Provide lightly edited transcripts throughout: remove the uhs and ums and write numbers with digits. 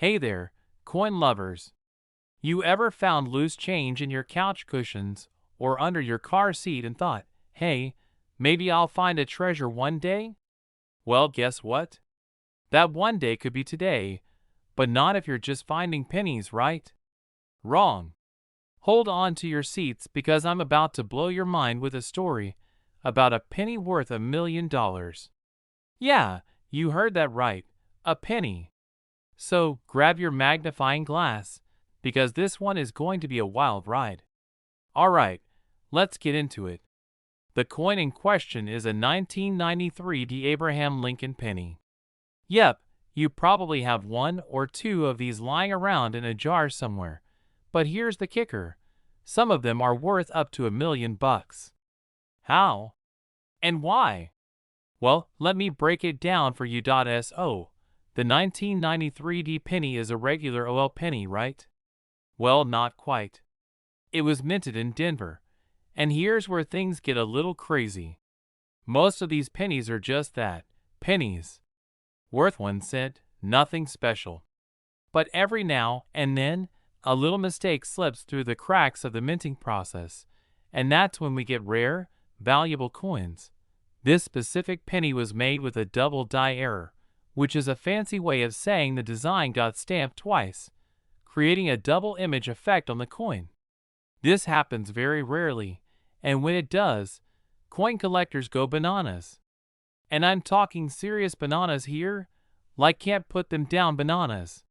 Hey there, coin lovers. You ever found loose change in your couch cushions or under your car seat and thought, hey, maybe I'll find a treasure one day? Well, guess what? That one day could be today, but not if you're just finding pennies, right? Wrong. Hold on to your seats because I'm about to blow your mind with a story about a penny worth $1 million. Yeah, you heard that right, a penny. So grab your magnifying glass, because this one is going to be a wild ride. Alright, let's get into it. The coin in question is a 1993 D. Abraham Lincoln penny. Yep, you probably have one or two of these lying around in a jar somewhere. But here's the kicker. Some of them are worth up to $1 million. How? And why? Well, let me break it down for you. So, the 1993 D penny is a regular OL penny, right? Well, not quite. It was minted in Denver. And here's where things get a little crazy. Most of these pennies are just that, pennies. Worth 1 cent, nothing special. But every now and then, a little mistake slips through the cracks of the minting process, and that's when we get rare, valuable coins. This specific penny was made with a double die error, which is a fancy way of saying the design got stamped twice, creating a double image effect on the coin. This happens very rarely, and when it does, coin collectors go bananas. And I'm talking serious bananas here, like can't put them down bananas.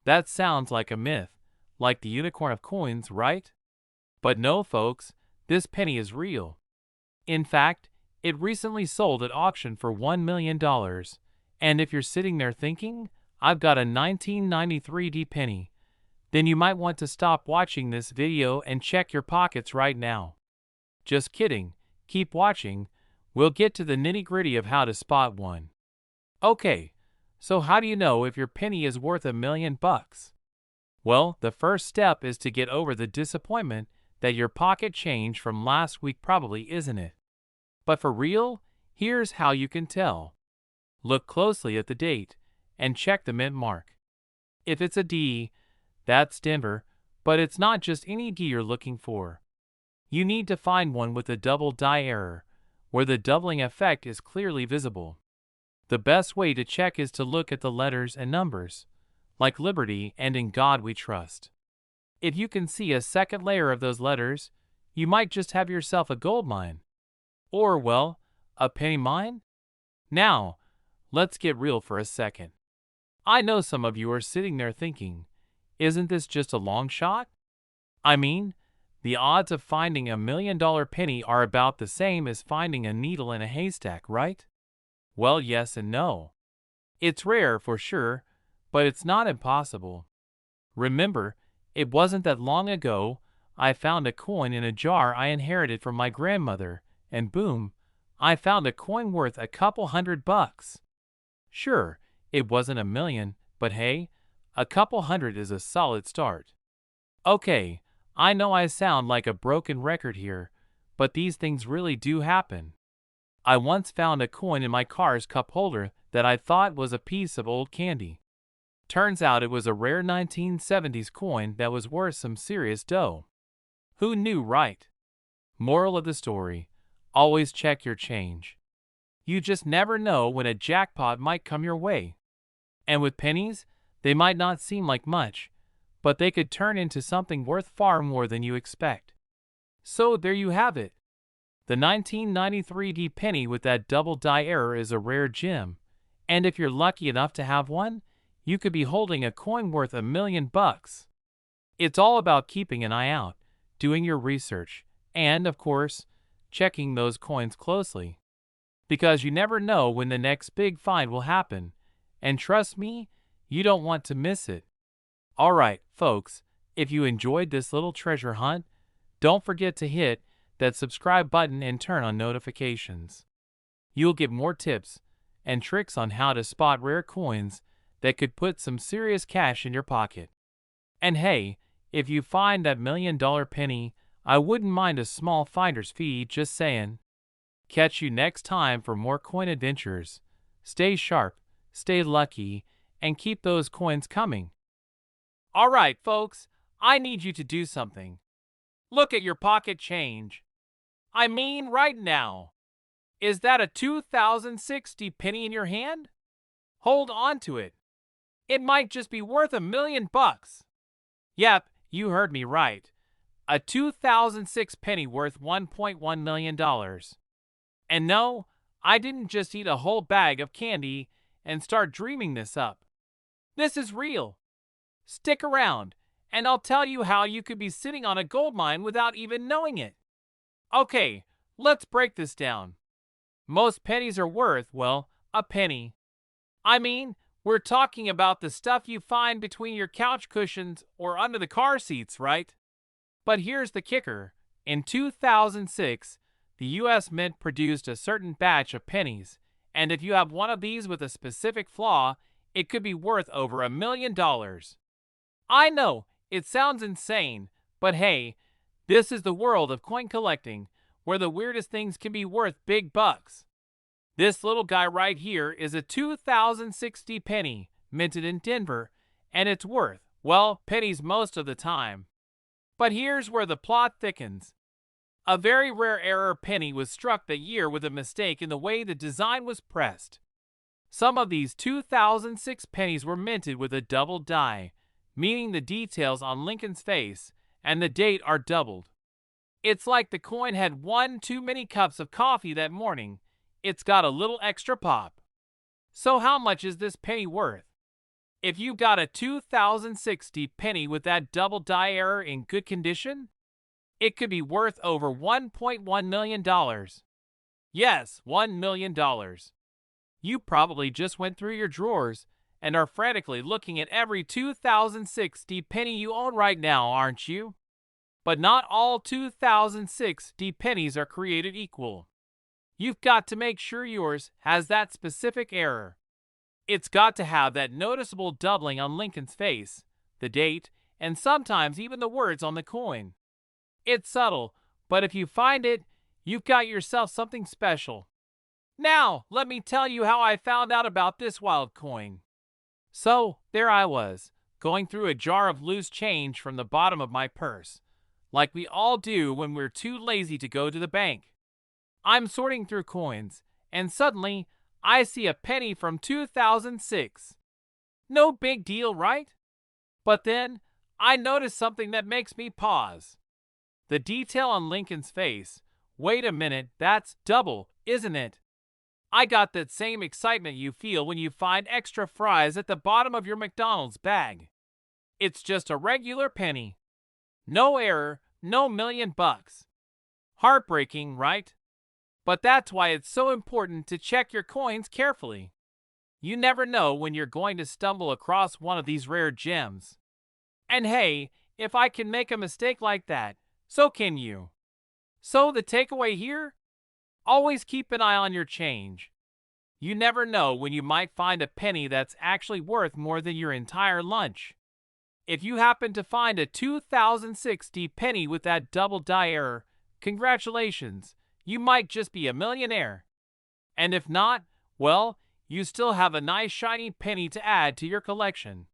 That sounds like a myth, like the unicorn of coins, right? But no, folks, this penny is real. In fact, it recently sold at auction for $1 million. And if you're sitting there thinking, I've got a 1993 D penny, then you might want to stop watching this video and check your pockets right now. Just kidding, keep watching, we'll get to the nitty-gritty of how to spot one. Okay, so how do you know if your penny is worth $1 million? Well, the first step is to get over the disappointment that your pocket change from last week probably isn't it. But for real, here's how you can tell. Look closely at the date and check the mint mark. If it's a D, that's Denver, but it's not just any D you're looking for. You need to find one with a double die error, where the doubling effect is clearly visible. The best way to check is to look at the letters and numbers, like Liberty and In God We Trust. If you can see a second layer of those letters, you might just have yourself a gold mine. Or, well, a penny mine? Now, let's get real for a second. I know some of you are sitting there thinking, isn't this just a long shot? I mean, the odds of finding $1 million penny are about the same as finding a needle in a haystack, right? Well, yes and no. It's rare for sure, but it's not impossible. Remember, it wasn't that long ago I found a coin in a jar I inherited from my grandmother, and boom, I found a coin worth a couple $100. Sure, it wasn't $1 million, but hey, a couple hundred is a solid start. Okay, I know I sound like a broken record here, but these things really do happen. I once found a coin in my car's cup holder that I thought was a piece of old candy. Turns out it was a rare 1970s coin that was worth some serious dough. Who knew, right? Moral of the story, always check your change. You just never know when a jackpot might come your way. And with pennies, they might not seem like much, but they could turn into something worth far more than you expect. So there you have it. The 1993 D penny with that double die error is a rare gem, and if you're lucky enough to have one, you could be holding a coin worth $1 million. It's all about keeping an eye out, doing your research, and, of course, checking those coins closely. Because you never know when the next big find will happen, and trust me, you don't want to miss it. Alright, folks, if you enjoyed this little treasure hunt, don't forget to hit that subscribe button and turn on notifications. You'll get more tips and tricks on how to spot rare coins that could put some serious cash in your pocket. And hey, if you find that $1 million penny, I wouldn't mind a small finder's fee, just saying. Catch you next time for more coin adventures. Stay sharp, stay lucky, and keep those coins coming. Alright, folks, I need you to do something. Look at your pocket change. I mean, right now. Is that a 2060 penny in your hand? Hold on to it. It might just be worth $1,000,000. Yep, you heard me right. A 2006 penny worth $1.1 million. And no, I didn't just eat a whole bag of candy and start dreaming this up. This is real. Stick around, and I'll tell you how you could be sitting on a gold mine without even knowing it. Okay, let's break this down. Most pennies are worth, well, a penny. I mean, we're talking about the stuff you find between your couch cushions or under the car seats, right? But here's the kicker. In 2006, the U.S. Mint produced a certain batch of pennies, and if you have one of these with a specific flaw, it could be worth over $1,000,000. I know, it sounds insane, but hey, this is the world of coin collecting, where the weirdest things can be worth big bucks. This little guy right here is a 2060 penny, minted in Denver, and it's worth, well, pennies most of the time. But here's where the plot thickens. A very rare error penny was struck that year with a mistake in the way the design was pressed. Some of these 2006 pennies were minted with a double die, meaning the details on Lincoln's face and the date are doubled. It's like the coin had one too many cups of coffee that morning. It's got a little extra pop. So how much is this penny worth? If you got a 2060 penny with that double die error in good condition, it could be worth over $1.1 million. Yes, $1 million. You probably just went through your drawers and are frantically looking at every 2060 penny you own right now, aren't you? But not all 2060 pennies are created equal. You've got to make sure yours has that specific error. It's got to have that noticeable doubling on Lincoln's face, the date, and sometimes even the words on the coin. It's subtle, but if you find it, you've got yourself something special. Now, let me tell you how I found out about this wild coin. So, there I was, going through a jar of loose change from the bottom of my purse, like we all do when we're too lazy to go to the bank. I'm sorting through coins, and suddenly, I see a penny from 2006. No big deal, right? But then, I notice something that makes me pause. The detail on Lincoln's face. Wait a minute, that's double, isn't it? I got that same excitement you feel when you find extra fries at the bottom of your McDonald's bag. It's just a regular penny. No error, no $1,000,000. Heartbreaking, right? But that's why it's so important to check your coins carefully. You never know when you're going to stumble across one of these rare gems. And hey, if I can make a mistake like that, so can you. So the takeaway here? Always keep an eye on your change. You never know when you might find a penny that's actually worth more than your entire lunch. If you happen to find a 2060 penny with that double die error, congratulations, you might just be a millionaire. And if not, well, you still have a nice shiny penny to add to your collection.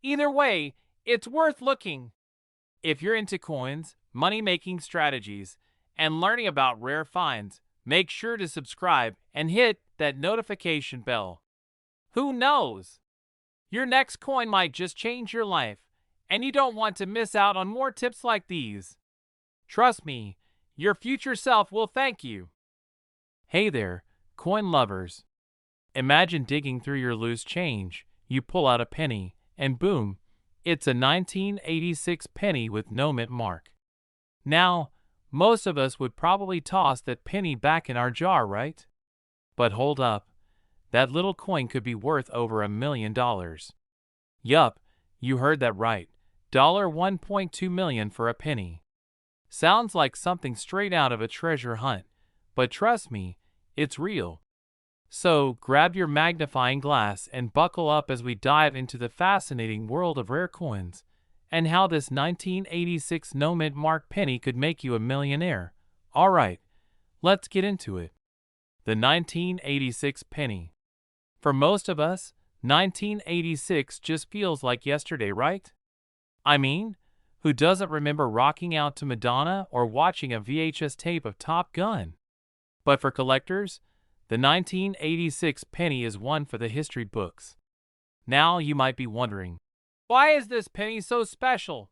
Either way, it's worth looking. If you're into coins, money-making strategies, and learning about rare finds, make sure to subscribe and hit that notification bell. Who knows? Your next coin might just change your life, and you don't want to miss out on more tips like these. Trust me, your future self will thank you. Hey there, coin lovers. Imagine digging through your loose change. You pull out a penny, and boom, it's a 1986 penny with no mint mark. Now, most of us would probably toss that penny back in our jar, right? But hold up, that little coin could be worth over $1,000,000. Yup, you heard that right. $1.2 million for a penny. Sounds like something straight out of a treasure hunt, but trust me, it's real. So grab your magnifying glass and buckle up as we dive into the fascinating world of rare coins and how this 1986 no mint mark penny could make you a millionaire. All right, let's get into it. The 1986 penny. For most of us, 1986 just feels like yesterday, right? I mean, who doesn't remember rocking out to Madonna or watching a VHS tape of Top Gun? But for collectors, the 1986 penny is one for the history books. Now you might be wondering, why is this penny so special?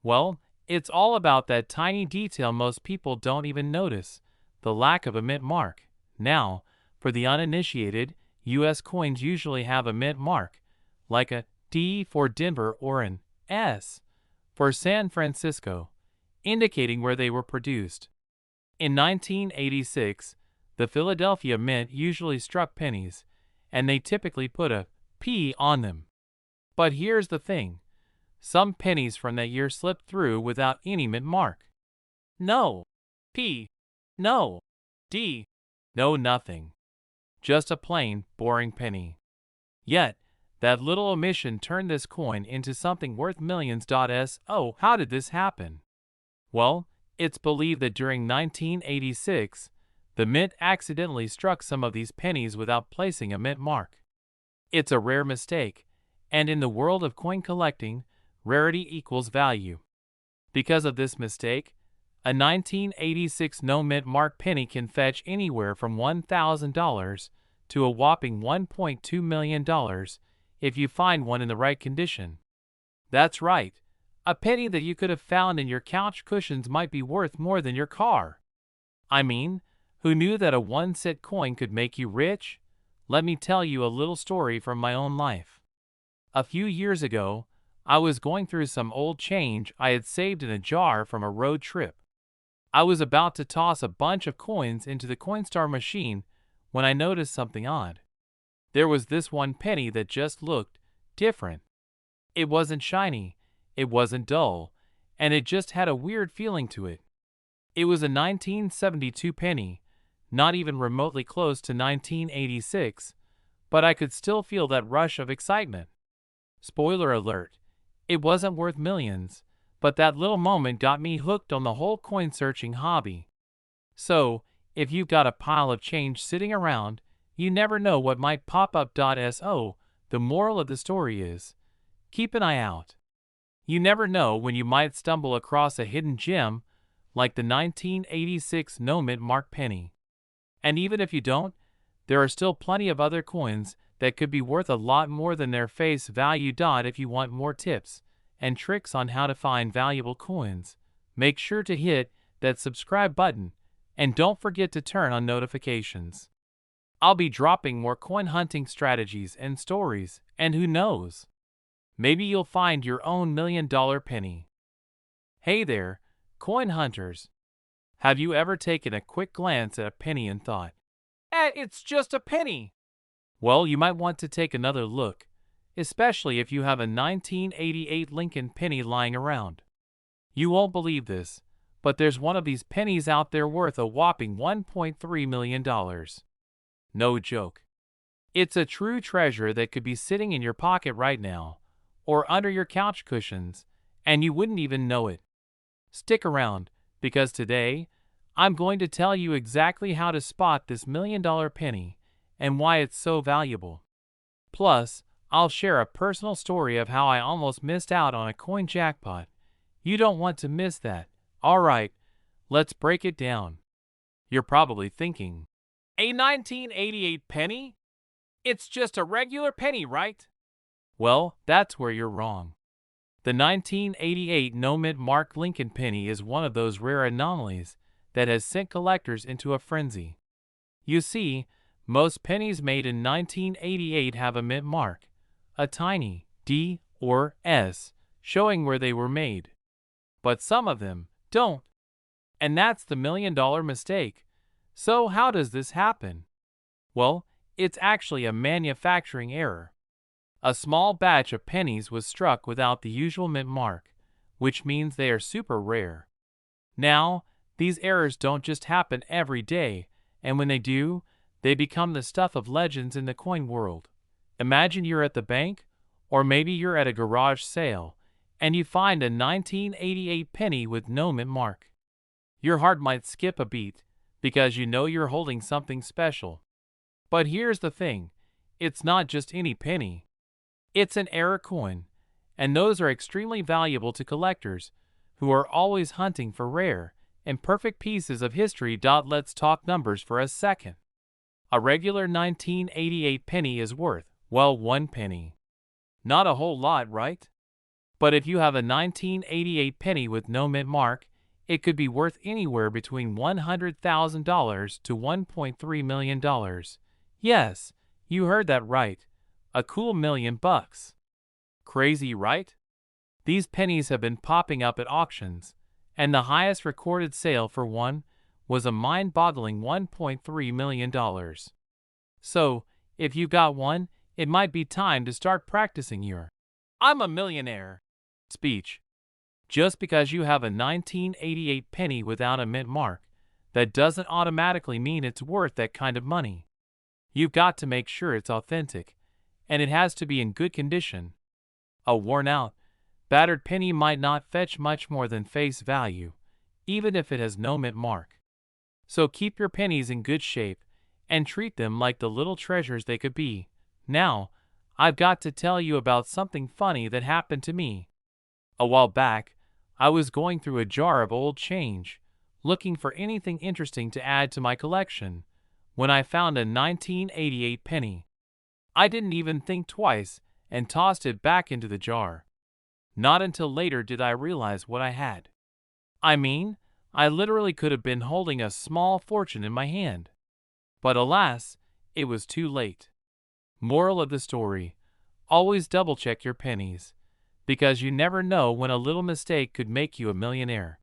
Well, it's all about that tiny detail most people don't even notice, the lack of a mint mark. Now, for the uninitiated, U.S. coins usually have a mint mark, like a D for Denver or an S for San Francisco, indicating where they were produced. In 1986, the Philadelphia Mint usually struck pennies, and they typically put a P on them. But here's the thing. Some pennies from that year slipped through without any mint mark. No P, no D, no nothing. Just a plain, boring penny. Yet, that little omission turned this coin into something worth millions. So, how did this happen? Well, it's believed that during 1986, the mint accidentally struck some of these pennies without placing a mint mark. It's a rare mistake, and in the world of coin collecting, rarity equals value. Because of this mistake, a 1986 no mint mark penny can fetch anywhere from $1,000 to a whopping $1.2 million if you find one in the right condition. That's right, a penny that you could have found in your couch cushions might be worth more than your car. I mean, who knew that a 1-cent coin could make you rich? Let me tell you a little story from my own life. A few years ago, I was going through some old change I had saved in a jar from a road trip. I was about to toss a bunch of coins into the Coinstar machine when I noticed something odd. There was this one penny that just looked different. It wasn't shiny, it wasn't dull, and it just had a weird feeling to it. It was a 1972 penny, not even remotely close to 1986, but I could still feel that rush of excitement. Spoiler alert, it wasn't worth millions, but that little moment got me hooked on the whole coin-searching hobby. So, if you've got a pile of change sitting around, you never know what might pop up. So, the moral of the story is, keep an eye out. You never know when you might stumble across a hidden gem like the 1986 no mint mark penny. And even if you don't, there are still plenty of other coins that could be worth a lot more than their face value. If you want more tips and tricks on how to find valuable coins, make sure to hit that subscribe button and don't forget to turn on notifications. I'll be dropping more coin hunting strategies and stories, and who knows, maybe you'll find your own $1 million penny. Hey there, coin hunters. Have you ever taken a quick glance at a penny and thought, it's just a penny? Well, you might want to take another look, especially if you have a 1988 Lincoln penny lying around. You won't believe this, but there's one of these pennies out there worth a whopping $1.3 million. No joke. It's a true treasure that could be sitting in your pocket right now, or under your couch cushions, and you wouldn't even know it. Stick around, because today, I'm going to tell you exactly how to spot this $1 million penny and why it's so valuable. Plus, I'll share a personal story of how I almost missed out on a coin jackpot. You don't want to miss that. Alright, let's break it down. You're probably thinking, a 1988 penny? It's just a regular penny, right? Well, that's where you're wrong. The 1988 no mint mark Lincoln penny is one of those rare anomalies that has sent collectors into a frenzy. You see, most pennies made in 1988 have a mint mark, a tiny D or S, showing where they were made. But some of them don't. And that's the $1 million mistake. So how does this happen? Well, it's actually a manufacturing error. A small batch of pennies was struck without the usual mint mark, which means they are super rare. Now, these errors don't just happen every day, and when they do, they become the stuff of legends in the coin world. Imagine you're at the bank, or maybe you're at a garage sale, and you find a 1988 penny with no mint mark. Your heart might skip a beat, because you know you're holding something special. But here's the thing, it's not just any penny. It's an error coin, and those are extremely valuable to collectors who are always hunting for rare and perfect pieces of history. Let's talk numbers for a second. A regular 1988 penny is worth, well, 1 penny. Not a whole lot, right? But if you have a 1988 penny with no mint mark, it could be worth anywhere between $100,000 to $1.3 million. Yes, you heard that right. A cool $1,000,000. Crazy, right? These pennies have been popping up at auctions, and the highest recorded sale for one was a mind-boggling $1.3 million. So, if you got one, it might be time to start practicing your "I'm a millionaire" speech. Just because you have a 1988 penny without a mint mark, that doesn't automatically mean it's worth that kind of money. You've got to make sure it's authentic, and it has to be in good condition. A worn-out, battered penny might not fetch much more than face value, even if it has no mint mark. So keep your pennies in good shape and treat them like the little treasures they could be. Now, I've got to tell you about something funny that happened to me. A while back, I was going through a jar of old change, looking for anything interesting to add to my collection, when I found a 1988 penny. I didn't even think twice and tossed it back into the jar. Not until later did I realize what I had. I mean, I literally could have been holding a small fortune in my hand. But alas, it was too late. Moral of the story: always double-check your pennies, because you never know when a little mistake could make you a millionaire.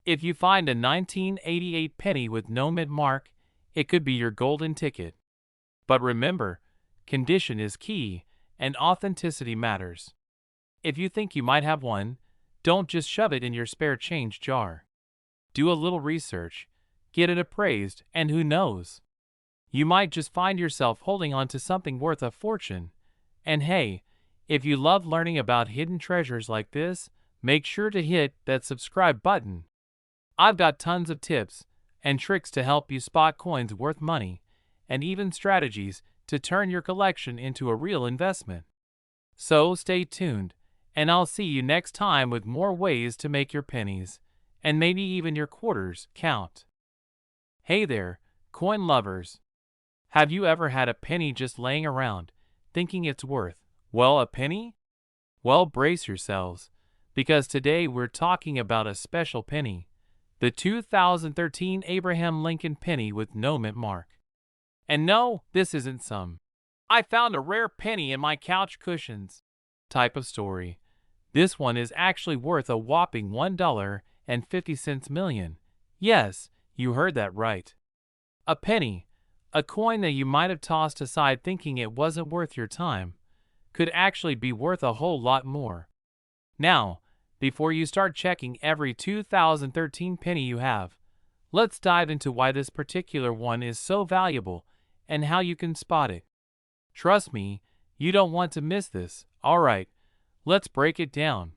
If you find a 1988 penny with no mint mark, it could be your golden ticket. But remember, condition is key, and authenticity matters. If you think you might have one, don't just shove it in your spare change jar. Do a little research, get it appraised, and who knows? You might just find yourself holding on to something worth a fortune. And hey, if you love learning about hidden treasures like this, make sure to hit that subscribe button. I've got tons of tips and tricks to help you spot coins worth money, and even strategies to turn your collection into a real investment. So stay tuned, and I'll see you next time with more ways to make your pennies, and maybe even your quarters, count. Hey there, coin lovers. Have you ever had a penny just laying around, thinking it's worth, well, a penny? Well, brace yourselves, because today we're talking about a special penny, the 2013 Abraham Lincoln penny with no mint mark. And no, this isn't some "I found a rare penny in my couch cushions" type of story. This one is actually worth a whopping $1.50 million. Yes, you heard that right. A penny, a coin that you might have tossed aside thinking it wasn't worth your time, could actually be worth a whole lot more. Now, before you start checking every 2013 penny you have, let's dive into why this particular one is so valuable and how you can spot it. Trust me, you don't want to miss this. Alright, let's break it down.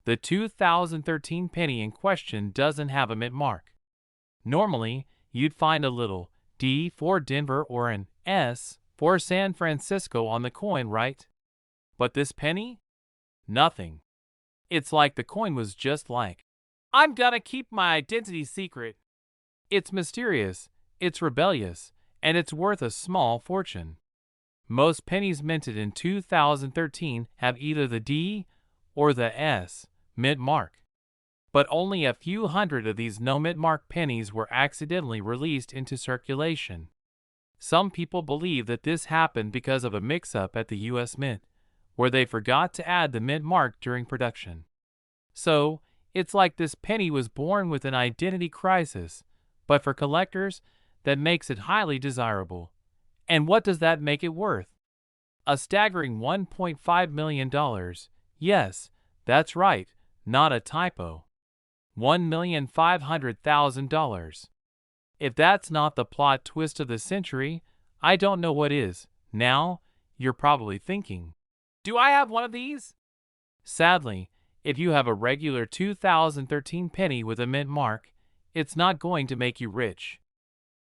The 2013 penny in question doesn't have a mint mark. Normally, you'd find a little D for Denver or an S for San Francisco on the coin, right? But this penny? Nothing. It's like the coin was just like, "I'm gonna keep my identity secret." It's mysterious, it's rebellious, and it's worth a small fortune. Most pennies minted in 2013 have either the D or the S mint mark. But only a few hundred of these no mint mark pennies were accidentally released into circulation. Some people believe that this happened because of a mix-up at the US Mint, where they forgot to add the mint mark during production. So, it's like this penny was born with an identity crisis, but for collectors, that makes it highly desirable. And what does that make it worth? A staggering $1.5 million. Yes, that's right, not a typo. $1,500,000. If that's not the plot twist of the century, I don't know what is. Now, you're probably thinking, do I have one of these? Sadly, if you have a regular 2013 penny with a mint mark, it's not going to make you rich.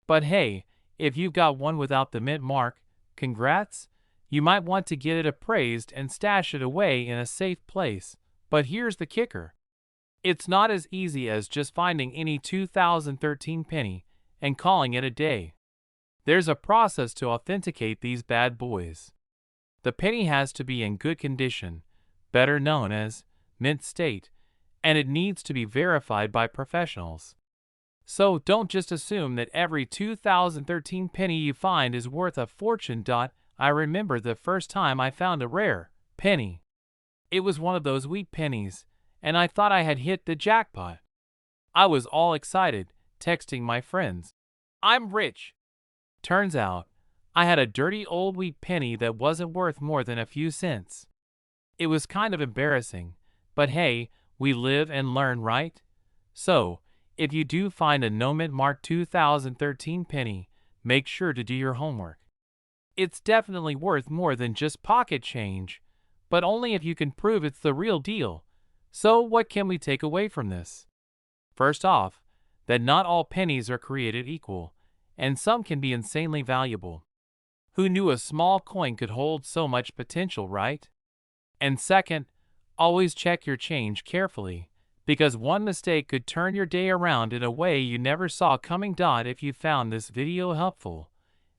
But hey, if you've got one without the mint mark, congrats, You might want to get it appraised and stash it away in a safe place. But here's the kicker. It's not as easy as just finding any 2013 penny and calling it a day. There's a process to authenticate these bad boys. The penny has to be in good condition, better known as mint state, and it needs to be verified by professionals. So don't just assume that every 2013 penny you find is worth a fortune. I remember the first time I found a rare penny. It was one of those wheat pennies, and I thought I had hit the jackpot. I was all excited, texting my friends, "I'm rich." Turns out, I had a dirty old wheat penny that wasn't worth more than a few cents. It was kind of embarrassing, but hey, we live and learn, right? So, if you do find a no mint marked 2013 penny, make sure to do your homework. It's definitely worth more than just pocket change, but only if you can prove it's the real deal. So what can we take away from this? First off, that not all pennies are created equal, and some can be insanely valuable. Who knew a small coin could hold so much potential, right? And second, always check your change carefully, because one mistake could turn your day around in a way you never saw coming. If you found this video helpful,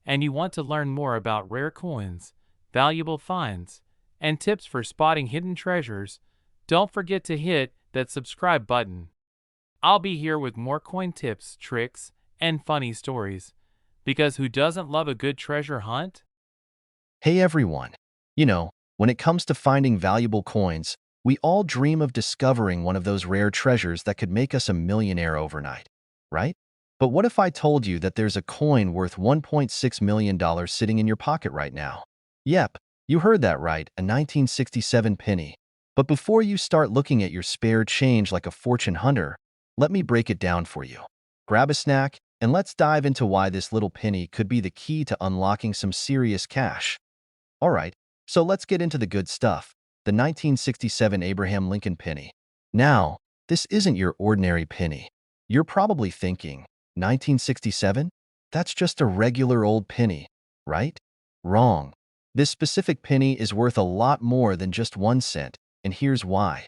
and you want to learn more about rare coins, valuable finds, and tips for spotting hidden treasures, don't forget to hit that subscribe button. I'll be here with more coin tips, tricks, and funny stories, because who doesn't love a good treasure hunt? Hey everyone! When it comes to finding valuable coins, we all dream of discovering one of those rare treasures that could make us a millionaire overnight, right? But what if I told you that there's a coin worth $1.6 million sitting in your pocket right now? Yep, you heard that right, a 1967 penny. But before you start looking at your spare change like a fortune hunter, let me break it down for you. Grab a snack, and let's dive into why this little penny could be the key to unlocking some serious cash. Alright, so let's get into the good stuff. The 1967 Abraham Lincoln penny. Now, this isn't your ordinary penny. You're probably thinking, 1967? That's just a regular old penny, right? Wrong. This specific penny is worth a lot more than just 1 cent, and here's why.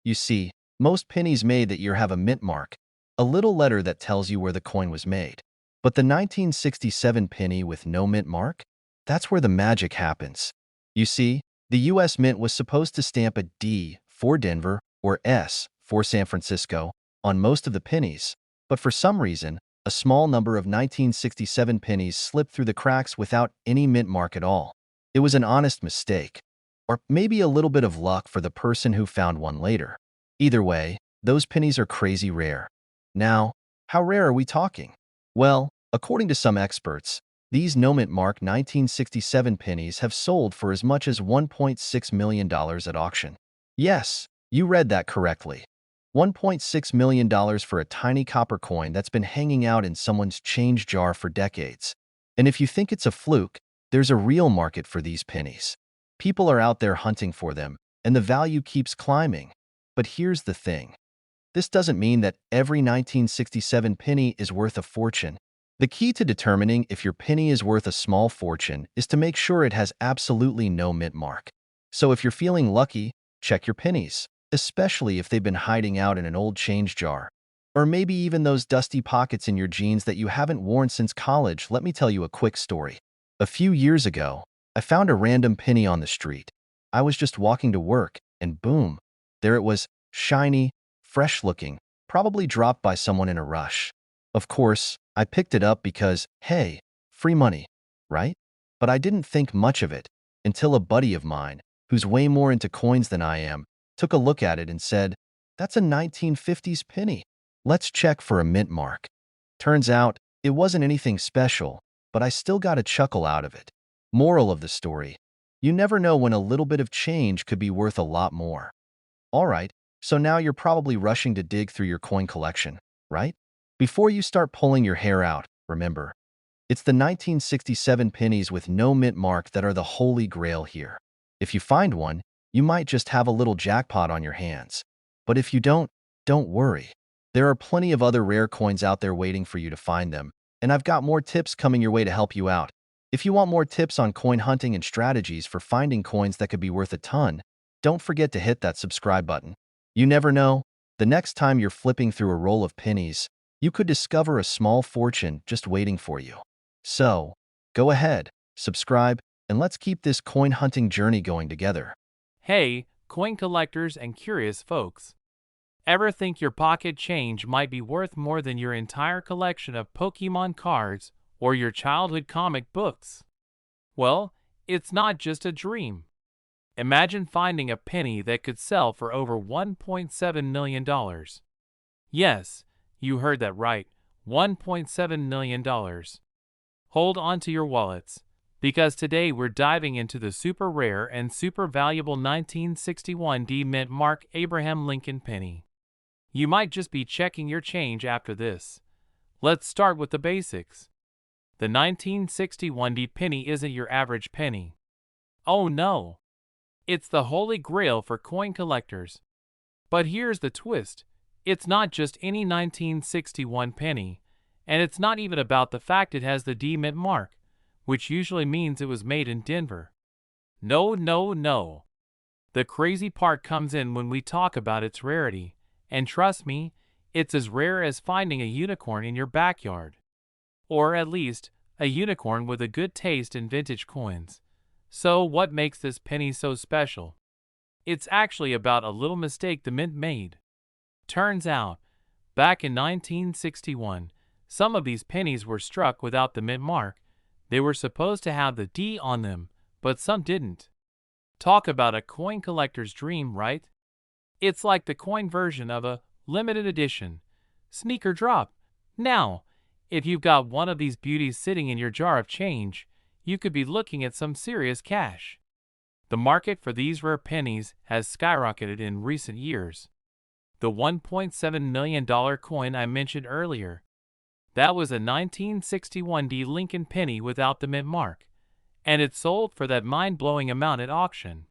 You see, most pennies made that year have a mint mark, a little letter that tells you where the coin was made. But the 1967 penny with no mint mark? That's where the magic happens. You see, the U.S. Mint was supposed to stamp a D for Denver or S for San Francisco on most of the pennies, but for some reason, a small number of 1967 pennies slipped through the cracks without any mint mark at all. It was an honest mistake, or maybe a little bit of luck for the person who found one later. Either way, those pennies are crazy rare. Now, how rare are we talking? Well, according to some experts, these no-mint mark 1967 pennies have sold for as much as $1.6 million at auction. Yes, you read that correctly. $1.6 million for a tiny copper coin that's been hanging out in someone's change jar for decades. And if you think it's a fluke, there's a real market for these pennies. People are out there hunting for them, and the value keeps climbing. But here's the thing. This doesn't mean that every 1967 penny is worth a fortune. The key to determining if your penny is worth a small fortune is to make sure it has absolutely no mint mark. So if you're feeling lucky, check your pennies, especially if they've been hiding out in an old change jar. Or maybe even those dusty pockets in your jeans that you haven't worn since college. Let me tell you a quick story. A few years ago, I found a random penny on the street. I was just walking to work, and boom, there it was, shiny, fresh-looking, probably dropped by someone in a rush. Of course, I picked it up because, hey, free money, right? But I didn't think much of it until a buddy of mine, who's way more into coins than I am, took a look at it and said, "That's a 1950s penny. Let's check for a mint mark." Turns out, it wasn't anything special, but I still got a chuckle out of it. Moral of the story: you never know when a little bit of change could be worth a lot more. Alright, so now you're probably rushing to dig through your coin collection, right? Before you start pulling your hair out, remember, it's the 1967 pennies with no mint mark that are the holy grail here. If you find one, you might just have a little jackpot on your hands. But if you don't worry. There are plenty of other rare coins out there waiting for you to find them, and I've got more tips coming your way to help you out. If you want more tips on coin hunting and strategies for finding coins that could be worth a ton, don't forget to hit that subscribe button. You never know, the next time you're flipping through a roll of pennies, you could discover a small fortune just waiting for you. So, go ahead, subscribe, and let's keep this coin hunting journey going together. Hey, coin collectors and curious folks. Ever think your pocket change might be worth more than your entire collection of Pokemon cards or your childhood comic books? Well, it's not just a dream. Imagine finding a penny that could sell for over $1.7 million. Yes, you heard that right, $1.7 million. Hold on to your wallets, because today we're diving into the super rare and super valuable 1961 D Mint Mark Abraham Lincoln penny. You might just be checking your change after this. Let's start with the basics. The 1961 D penny isn't your average penny. Oh no! It's the holy grail for coin collectors. But here's the twist. It's not just any 1961 penny, and it's not even about the fact it has the D Mint mark, which usually means it was made in Denver. No, no, no. The crazy part comes in when we talk about its rarity, and trust me, it's as rare as finding a unicorn in your backyard. Or at least, a unicorn with a good taste in vintage coins. So what makes this penny so special? It's actually about a little mistake the mint made. Turns out, back in 1961, some of these pennies were struck without the mint mark. They were supposed to have the D on them, but some didn't. Talk about a coin collector's dream, right? It's like the coin version of a limited edition sneaker drop. Now, if you've got one of these beauties sitting in your jar of change, you could be looking at some serious cash. The market for these rare pennies has skyrocketed in recent years. The $1.7 million coin I mentioned earlier, that was a 1961 D Lincoln penny without the mint mark, and it sold for that mind-blowing amount at auction.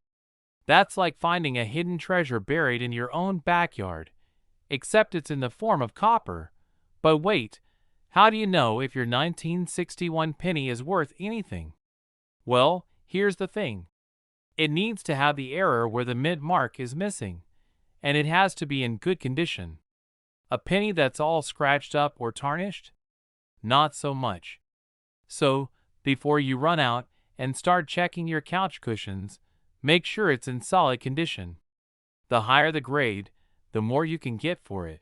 That's like finding a hidden treasure buried in your own backyard, except it's in the form of copper. But wait, how do you know if your 1961 penny is worth anything? Well, here's the thing. It needs to have the error where the mint mark is missing, and it has to be in good condition. A penny that's all scratched up or tarnished? Not so much. So, before you run out and start checking your couch cushions, make sure it's in solid condition. The higher the grade, the more you can get for it.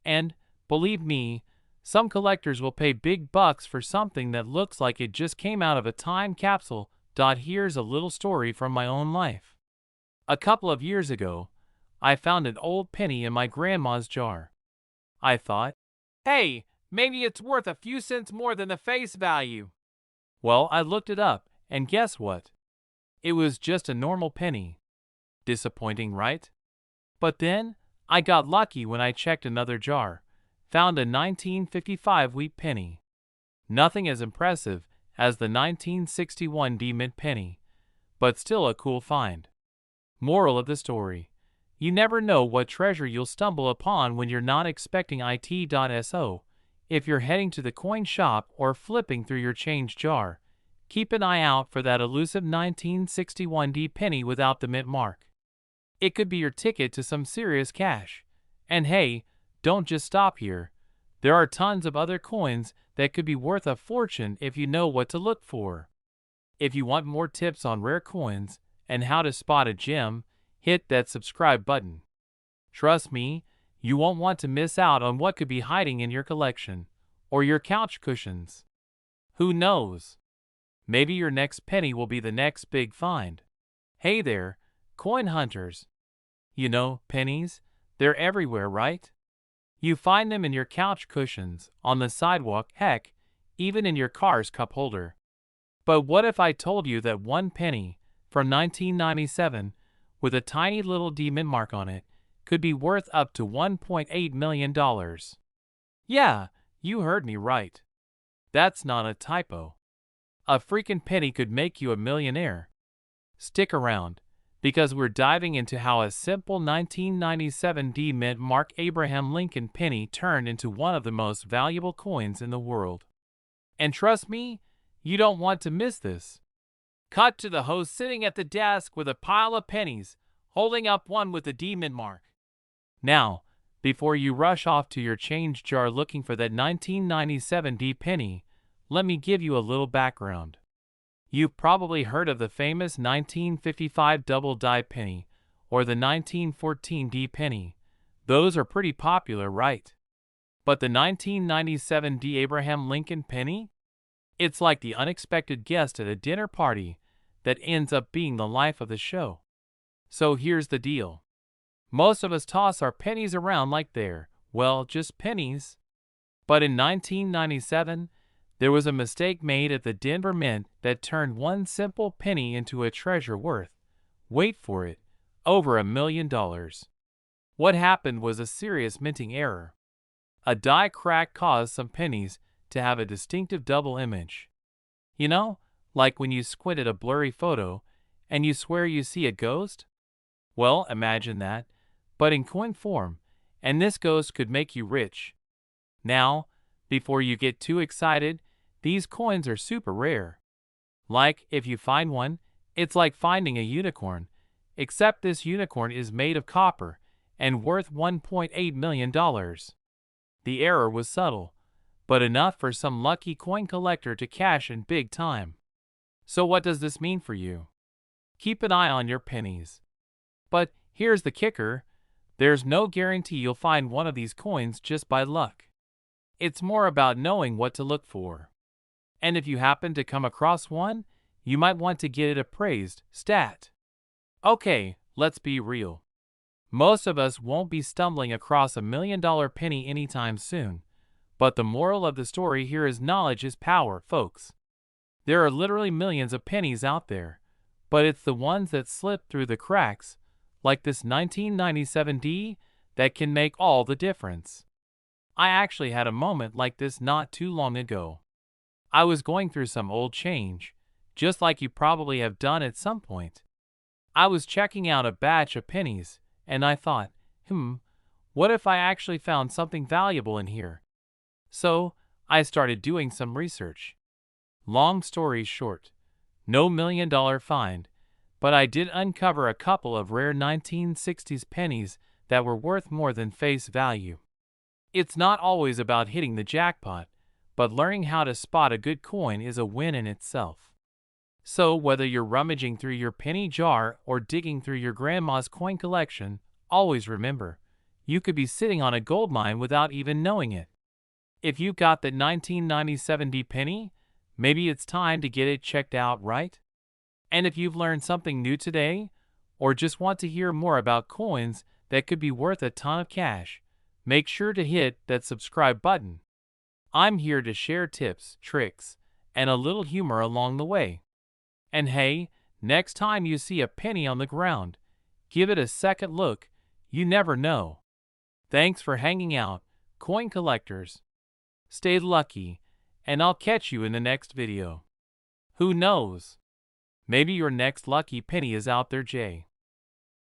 And, believe me, some collectors will pay big bucks for something that looks like it just came out of a time capsule. Here's a little story from my own life. A couple of years ago, I found an old penny in my grandma's jar. I thought, hey, maybe it's worth a few cents more than the face value. Well, I looked it up, and guess what? It was just a normal penny. Disappointing, right? But then, I got lucky when I checked another jar, found a 1955 wheat penny. Nothing as impressive as the 1961 D Mint penny, but still a cool find. Moral of the story: you never know what treasure you'll stumble upon when you're not expecting it. If you're heading to the coin shop or flipping through your change jar, keep an eye out for that elusive 1961 D penny without the mint mark. It could be your ticket to some serious cash. And hey, don't just stop here. There are tons of other coins that could be worth a fortune if you know what to look for. If you want more tips on rare coins and how to spot a gem, hit that subscribe button. Trust me, you won't want to miss out on what could be hiding in your collection or your couch cushions. Who knows? Maybe your next penny will be the next big find. Hey there, coin hunters. You know, pennies, they're everywhere, right? You find them in your couch cushions, on the sidewalk, heck, even in your car's cup holder. But what if I told you that one penny from 1997 with a tiny little D Mint mark on it could be worth up to $1.8 million? Yeah, you heard me right. That's not a typo. A freaking penny could make you a millionaire. Stick around, because we're diving into how a simple 1997 D Mint Mark Abraham Lincoln penny turned into one of the most valuable coins in the world. And trust me, You don't want to miss this. Cut to the host sitting at the desk with a pile of pennies, holding up one with a demon mark. Now, before you rush off to your change jar looking for that 1997 D penny, let me give you a little background. You've probably heard of the famous 1955 double die penny or the 1914 D penny. Those are pretty popular, right? But the 1997 D Abraham Lincoln penny? It's like the unexpected guest at a dinner party that ends up being the life of the show. So here's the deal. Most of us toss our pennies around like they're, well, just pennies. But in 1997, there was a mistake made at the Denver Mint that turned one simple penny into a treasure worth, wait for it, over $1 million. What happened was a serious minting error. A die crack caused some pennies to have a distinctive double image. You know, like when you squint at a blurry photo and you swear you see a ghost? Well, imagine that, but in coin form, and this ghost could make you rich. Now, before you get too excited, these coins are super rare. Like, if you find one, it's like finding a unicorn, except this unicorn is made of copper and worth $1.8 million. The error was subtle, but enough for some lucky coin collector to cash in big time. So what does this mean for you? Keep an eye on your pennies. But here's the kicker, there's no guarantee you'll find one of these coins just by luck. It's more about knowing what to look for. And if you happen to come across one, you might want to get it appraised, stat. Okay, let's be real. Most of us won't be stumbling across $1 million penny anytime soon. But the moral of the story here is knowledge is power, folks. There are literally millions of pennies out there, but it's the ones that slip through the cracks, like this 1997 D, that can make all the difference. I actually had a moment like this not too long ago. I was going through some old change, just like you probably have done at some point. I was checking out a batch of pennies, and I thought, what if I actually found something valuable in here? So, I started doing some research. Long story short, no $1 million find, but I did uncover a couple of rare 1960s pennies that were worth more than face value. It's not always about hitting the jackpot, but learning how to spot a good coin is a win in itself. So whether you're rummaging through your penny jar or digging through your grandma's coin collection, always remember, you could be sitting on a gold mine without even knowing it. If you've got that 1997 D penny, maybe it's time to get it checked out, right? And if you've learned something new today, or just want to hear more about coins that could be worth a ton of cash, make sure to hit that subscribe button. I'm here to share tips, tricks, and a little humor along the way. And hey, next time you see a penny on the ground, give it a second look, you never know. Thanks for hanging out, coin collectors. Stay lucky, and I'll catch you in the next video. Who knows? Maybe your next lucky penny is out there, Jay.